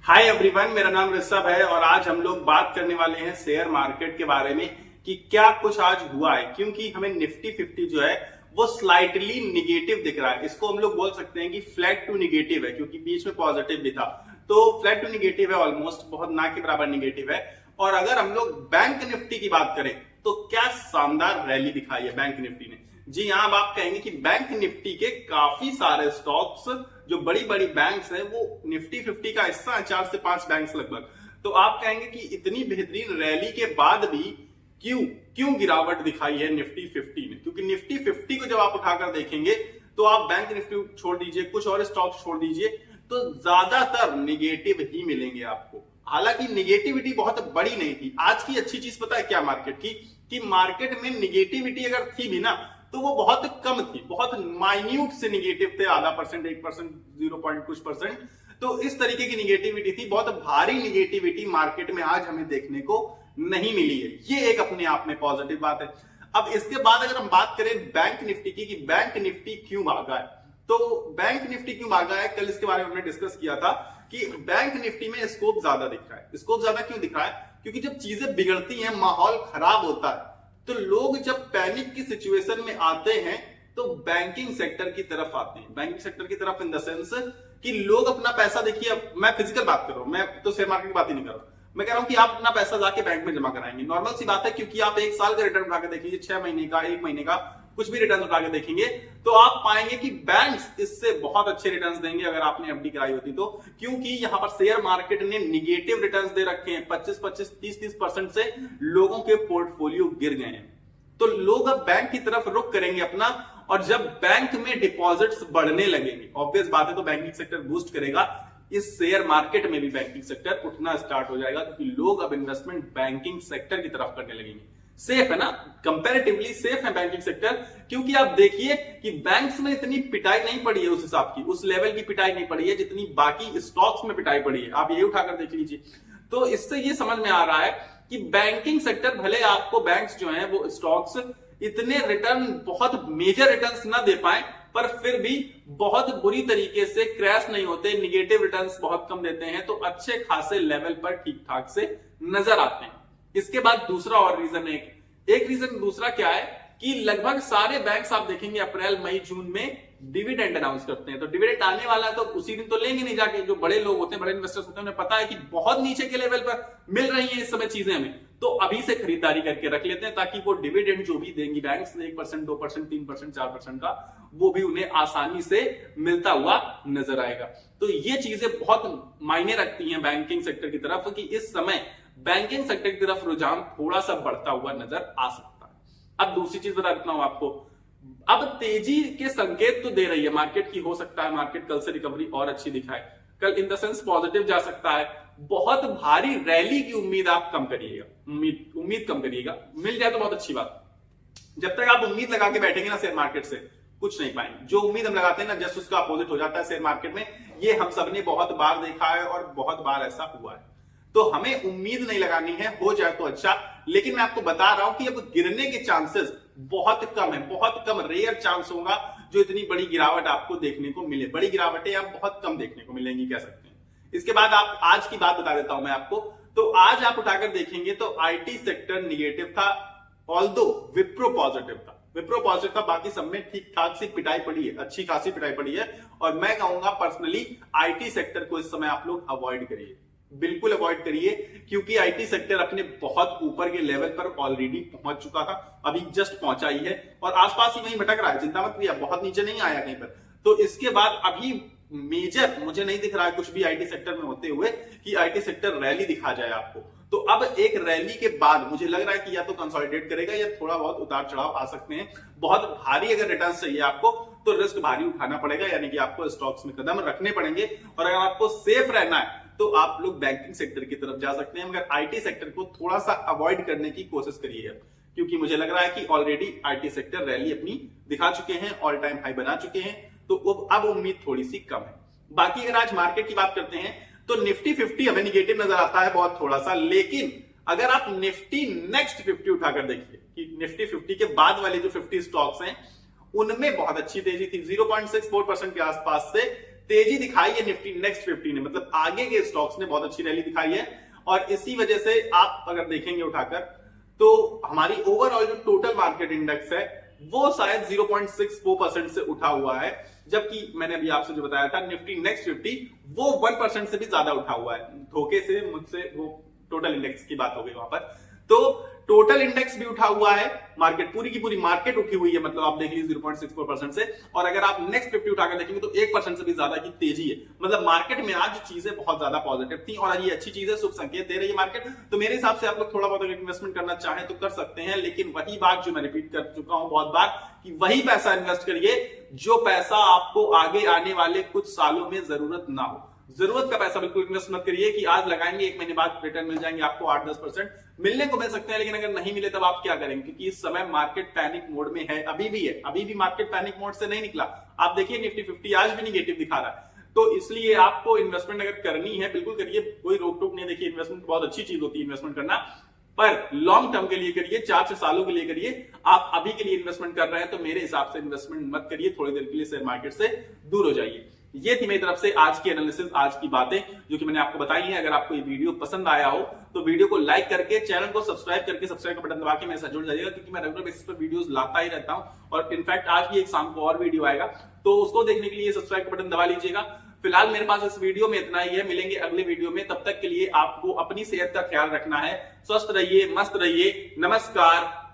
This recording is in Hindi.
हाय एवरीवन, मेरा नाम ऋषभ है और आज हम लोग बात करने वाले हैं शेयर मार्केट के बारे में कि क्या कुछ आज हुआ है। क्योंकि हमें निफ्टी 50 जो है वो स्लाइटली निगेटिव दिख रहा है। इसको हम लोग बोल सकते हैं कि फ्लैट टू निगेटिव है, क्योंकि बीच में पॉजिटिव भी था। तो फ्लैट टू निगेटिव है, ऑलमोस्ट बहुत ना के बराबर निगेटिव है। और अगर हम लोग बैंक निफ्टी की बात करें तो क्या शानदार रैली दिखाई है बैंक निफ्टी ने। जी हाँ, अब आप कहेंगे कि बैंक निफ्टी के काफी सारे स्टॉक्स जो बड़ी बड़ी बैंक्स हैं वो निफ्टी 50 का हिस्सा है, 4 से 5 बैंक्स लगभग। तो आप कहेंगे कि इतनी बेहतरीन रैली के बाद भी क्यों क्यों गिरावट दिखाई है निफ्टी 50 ने। क्योंकि निफ्टी 50 को जब आप उठाकर देखेंगे तो आप बैंक निफ्टी छोड़ दीजिए, कुछ और स्टॉक्स छोड़ दीजिए, तो ज्यादातर निगेटिव ही मिलेंगे आपको। हालांकि निगेटिविटी बहुत बड़ी नहीं थी। आज की अच्छी चीज पता है क्या मार्केट की, कि मार्केट में निगेटिविटी अगर थी भी ना तो वो बहुत कम थी, बहुत माइन्यूट से निगेटिव थे, आधा परसेंट, 1%, 0 कुछ परसेंट। तो इस तरीके की निगेटिविटी थी। बहुत भारी निगेटिविटी मार्केट में आज हमें देखने को नहीं मिली है। ये एक अपने आप में पॉजिटिव बात है। अब इसके बाद अगर हम बात करें बैंक निफ्टी की, कि बैंक निफ्टी क्यों भागा है, तो बैंक निफ्टी क्यों भागा है, कल इसके बारे में हमने डिस्कस किया था कि बैंक निफ्टी में स्कोप ज्यादा दिख रहा है। स्कोप ज्यादा क्यों दिख रहा है? क्योंकि जब चीजें बिगड़ती हैं, माहौल खराब होता है, तो लोग जब पैनिक की सिचुएशन में आते हैं तो बैंकिंग सेक्टर की तरफ आते हैं। बैंकिंग सेक्टर की तरफ इन द सेंस कि लोग अपना पैसा, देखिए मैं फिजिकल बात कर रहा हूं, मैं तो शेयर मार्केट की बात ही नहीं कर रहा। मैं कह रहा हूं कि आप अपना पैसा जाके बैंक में जमा कराएंगे, नॉर्मल सी बात है। क्योंकि आप 1 साल का रिटर्न उठा के देखिए, 6 महीने का, 1 महीने का, कुछ भी रिटर्न उठा के देखेंगे तो आप पाएंगे कि बैंक्स इससे बहुत अच्छे रिटर्न्स देंगे अगर आपने एफडी कराई होती तो। क्योंकि यहां पर शेयर मार्केट ने निगेटिव रिटर्न्स दे रखे हैं, 25-25, 30-30% से लोगों के पोर्टफोलियो गिर गए हैं। तो लोग अब बैंक की तरफ रुख करेंगे अपना, और जब बैंक में डिपॉजिट्स बढ़ने लगेंगे, ऑब्वियस बात है, तो बैंकिंग सेक्टर बूस्ट करेगा। इस शेयर मार्केट में भी बैंकिंग सेक्टर उठना स्टार्ट हो जाएगा, क्योंकि लोग अब इन्वेस्टमेंट बैंकिंग सेक्टर की तरफ करने लगेंगे। सेफ है ना, कंपैरेटिवली सेफ है बैंकिंग सेक्टर। क्योंकि आप देखिए कि बैंक्स में इतनी पिटाई नहीं पड़ी है, उस हिसाब की, उस लेवल की पिटाई नहीं पड़ी है जितनी बाकी स्टॉक्स में पिटाई पड़ी है। आप ये उठाकर देख लीजिए। तो इससे ये समझ में आ रहा है कि बैंकिंग सेक्टर, भले आपको बैंक्स जो हैं वो स्टॉक्स इतने रिटर्न, बहुत मेजर रिटर्न्स ना दे पाए, पर फिर भी बहुत बुरी तरीके से क्रैश नहीं होते, निगेटिव रिटर्न्स बहुत कम देते हैं, तो अच्छे खासे लेवल पर ठीक ठाक से नजर आते हैं। इसके बाद दूसरा और रीजन, एक रीजन दूसरा क्या है कि लगभग सारे बैंक्स आप देखेंगे अप्रैल मई जून में डिविडेंड अनाउंस करते हैं। तो डिविडेंड आने वाला है तो उसी दिन तो लेंगे नहीं जाके। जो बड़े लोग होते हैं, बड़े इन्वेस्टर्स होते हैं, उन्हें पता है कि बहुत नीचे के लेवल पर मिल रही है इस समय चीजें हमें, तो अभी से खरीदारी करके रख लेते हैं, ताकि वो डिविडेंड जो भी देंगी बैंक्स, 1%, 2%, 3%, 4% का, वो भी उन्हें आसानी से मिलता हुआ नजर आएगा। तो ये चीजें बहुत मायने रखती हैं बैंकिंग सेक्टर की तरफ, कि इस समय बैंकिंग सेक्टर की तरफ रुझान थोड़ा सा बढ़ता हुआ नजर आ सकता है। अब दूसरी चीज बता देता हूं आपको, अब तेजी के संकेत तो दे रही है मार्केट की। हो सकता है मार्केट कल से रिकवरी और अच्छी दिखाए, कल इन द सेंस पॉजिटिव जा सकता है। बहुत भारी रैली की उम्मीद आप कम करिएगा, उम्मीद कम करिएगा। मिल जाए तो बहुत अच्छी बात। जब तक आप उम्मीद लगा के बैठेंगे ना शेयर मार्केट से, कुछ नहीं पाएंगे। जो उम्मीद हम लगाते हैं ना, जस्ट उसका अपोजिट हो जाता है शेयर मार्केट में। ये हम सबने बहुत बार देखा है और बहुत बार ऐसा हुआ है। तो हमें उम्मीद नहीं लगानी है, हो जाए तो अच्छा। लेकिन मैं आपको बता रहा हूं कि अब गिरने के चांसेस बहुत कम है, बहुत कम, रेयर चांस होगा जो इतनी बड़ी गिरावट आपको देखने को मिले। बड़ी गिरावटें अब बहुत कम देखने को मिलेंगी, कह सकते हैं। इसके बाद आप आज की बात बता देता हूं मैं आपको। तो आज आप उठाकर देखेंगे तो आईटी सेक्टर निगेटिव था, ऑल्दो विप्रो पॉजिटिव था। विप्रो पॉजिटिव था, बाकी सब में ठीक ठाक सी पिटाई पड़ी है, अच्छी खासी पिटाई पड़ी है। और मैं कहूंगा पर्सनली आईटी सेक्टर को इस समय आप लोग अवॉइड करिए, बिल्कुल अवॉइड करिए। क्योंकि आईटी सेक्टर अपने बहुत ऊपर के लेवल पर ऑलरेडी पहुंच चुका था, अभी जस्ट पहुंचा ही है और आसपास ही वहीं भटक रहा है। चिंता मत करिए, बहुत नीचे नहीं आया कहीं पर। तो इसके बाद अभी मेजर मुझे नहीं दिख रहा है कुछ भी आईटी सेक्टर में होते हुए कि आईटी सेक्टर रैली दिखा जाए आपको। तो अब एक रैली के बाद मुझे लग रहा है कि या तो कंसोलिडेट करेगा या थोड़ा बहुत उतार चढ़ाव आ सकते हैं। बहुत भारी अगर रिटर्न चाहिए आपको तो रिस्क भारी उठाना पड़ेगा, यानी कि आपको स्टॉक्स में कदम रखने पड़ेंगे। और अगर आपको सेफ रहना है तो आप लोग बैंकिंग सेक्टर की तरफ जा सकते हैं, मगर आईटी सेक्टर को थोड़ा सा अवॉइड करने की कोशिश करिएगा। क्योंकि मुझे लग रहा है कि ऑलरेडी आईटी सेक्टर रैली अपनी दिखा चुके हैं, ऑल टाइम हाई बना चुके हैं, तो अब उम्मीद थोड़ी सी कम है। बाकी अगर आज मार्केट की बात करते हैं तो निफ्टी 50 हमें निगेटिव नजर आता है बहुत थोड़ा सा। लेकिन अगर आप निफ्टी नेक्स्ट 50 उठाकर देखिए कि निफ्टी 50 के बाद वाले जो 50 स्टॉक्स हैं उनमें बहुत अच्छी तेजी थी, 0.64% के आसपास से तेजी दिखाई है निफ्टी नेक्स्ट 50 ने, मतलब आगे के स्टॉक्स ने बहुत अच्छी रैली दिखाई है। और इसी वजह से आप अगर देखेंगे उठाकर तो हमारी ओवरऑल जो टोटल मार्केट इंडेक्स है वो शायद 0.64% से उठा हुआ है, जबकि मैंने अभी आपसे जो बताया था निफ्टी नेक्स्ट 50 वो 1% से भी ज्यादा उठा हुआ है। धोखे से मुझसे वो टोटल इंडेक्स की बात हो गई वहां पर। तो टोटल इंडेक्स भी उठा हुआ है, मार्केट पूरी की पूरी मार्केट उठी हुई है, मतलब आप देख लीजिए 0.64% से। और अगर आप नेक्स्ट 50 उठाकर देखेंगे तो 1% से भी ज्यादा की तेजी है। मतलब मार्केट में आज चीजें बहुत ज्यादा पॉजिटिव थी और ये अच्छी चीज है, शुभ संकेत दे रही है मार्केट। तो मेरे हिसाब से आप लोग थोड़ा बहुत अगर इन्वेस्टमेंट करना चाहें तो कर सकते हैं, लेकिन वही बात जो मैं रिपीट कर चुका हूं बहुत बार कि वही पैसा इन्वेस्ट करिए जो पैसा आपको आगे आने वाले कुछ सालों में जरूरत ना हो। जरूरत का पैसा बिल्कुल इन्वेस्ट मत करिए कि आज लगाएंगे 1 महीने बाद रिटर्न मिल जाएंगे आपको 8-10%, मिलने को मिल सकते हैं, लेकिन अगर नहीं मिले तब आप क्या करेंगे? क्योंकि इस समय मार्केट पैनिक मोड में है, अभी भी है, अभी भी मार्केट पैनिक मोड से नहीं निकला। आप देखिए निफ्टी 50 आज भी निगेटिव दिखा रहा है। तो इसलिए आपको इन्वेस्टमेंट अगर करनी है बिल्कुल करिए, कोई रोक टोक नहीं। देखिए इन्वेस्टमेंट बहुत अच्छी चीज होती है इन्वेस्टमेंट करना, पर लॉन्ग टर्म के लिए करिए, 4-6 सालों के लिए करिए। आप अभी के लिए इन्वेस्टमेंट कर रहे हैं तो मेरे हिसाब से इन्वेस्टमेंट मत करिए, थोड़ी देर के लिए शेयर मार्केट से दूर हो जाइए। ये थी मेरी तरफ से आज की एनालिसिस, आज की बातें जो कि मैंने आपको बताई हैं। अगर आपको ये वीडियो पसंद आया हो तो वीडियो को लाइक करके, चैनल को सब्सक्राइब करके, सब्सक्राइब का बटन दबा के मेरे साथ जुड़ जाइएगा, क्योंकि मैं रेगुलर बेसिस पर वीडियोस लाता ही रहता हूं। और इनफैक्ट आज भी एक शाम को और वीडियो आएगा, तो उसको देखने के लिए सब्सक्राइब का बटन दबा लीजिएगा। फिलहाल मेरे पास इस वीडियो में इतना ही है, मिलेंगे अगले वीडियो में। तब तक के लिए आपको अपनी सेहत का ख्याल रखना है। स्वस्थ रहिए, मस्त रहिए। नमस्कार।